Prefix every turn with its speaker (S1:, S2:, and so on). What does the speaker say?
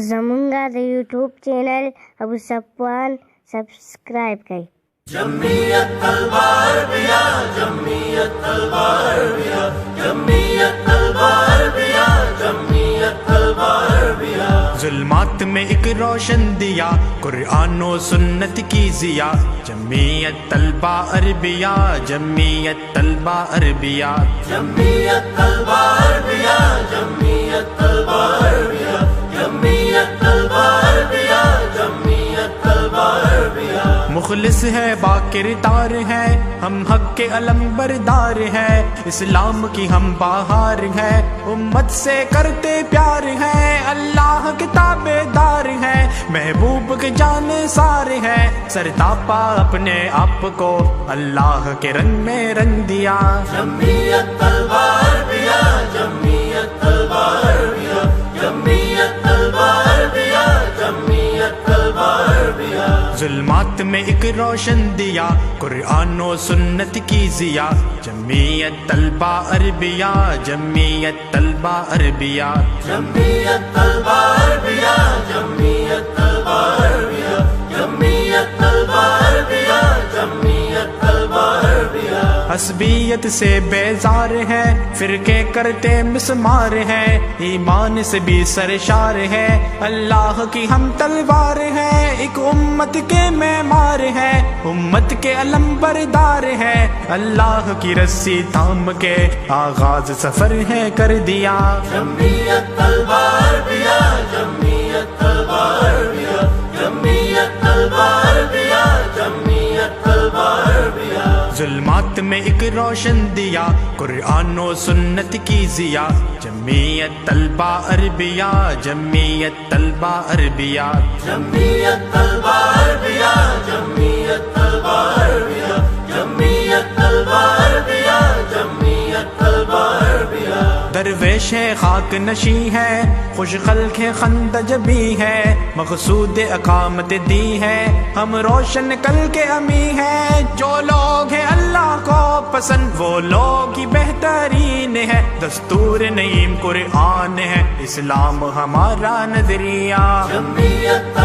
S1: زمونگا د YouTube channel ابو صفوان subscribe کړئ.
S2: جمعیت طلبہ عربیہ، جمعیت طلبہ عربیہ، جمعیت طلبہ عربیہ، جمعیت طلبہ عربیہ.
S3: ظلمات میں ایک روشن دیا، قرآن و سنت کی ضیا. جمعیت طلبہ عربیہ، جمعیت طلبہ عربیہ،
S2: جمعیت طلبہ عربیہ، جمعیت طلبہ عربیہ، جمعیت طلبہ عربیہ، جمعیت طلبہ عربیہ.
S3: مخلص ہے، باکردار ہے، ہم حق کے علم بردار ہیں. اسلام کی ہم بہار ہیں، امت سے کرتے پیار ہیں. اللہ کے تابعدار ہیں، محبوب کے جانثار ہیں. سر تاپا اپنے آپ کو اللہ کے رنگ میں رنگ دیا.
S2: جمعیت طلبہ عربیہ، جمعیت طلبہ عربیہ، جمعیت طلبہ عربیہ، جمعیت طلبہ عربیہ.
S3: ظلمات میں ایک روشن دیا، قرآن و سنت کی ضیا. جمعیت طلبہ عربیہ، جمعیت طلبہ عربیہ،
S2: جمعیت طلبہ عربیہ، جمعیت طلبہ عربیہ، جمعیت طلبہ عربیہ، جمعیت طلبہ عربیہ.
S3: حسبیت سے بیزار ہے، فرقے کرتے مسمار ہے. ایمان سے بھی سرشار ہے، اللہ کی ہم تلوار ہے. ایک امت کے معمار ہے، امت کے علم بردار ہے. اللہ کی رسی تھام کے آغاز سفر ہے کر دیا.
S2: جمعیت طلبہ عربیہ، جمعیت طلبہ عربیہ، جمعیت طلبہ عربیہ، جمعیت طلبہ عربیہ.
S3: ظلمات میں ایک روشن دیا، قرآن و سنت کی ضیا. جمعیت طلبہ عربیہ، جمعیت طلبہ عربیہ،
S2: جمعیت طلبہ عربیہ، جمعیت طلبہ عربیہ، جمعیت طلبہ عربیہ، جمعیت طلبہ عربیہ.
S3: درویش ہے، خاک نشی ہے، خوش خلق ہے، خند جبی ہے. مقصود اقامت دی ہے، ہم روشن کل کے امی ہیں. جو لوگ ہیں اللہ کو پسند، وہ لوگ ہی بہترین ہے. دستور نعیم قرآن ہے، اسلام ہمارا نظریہ.
S2: جمعیت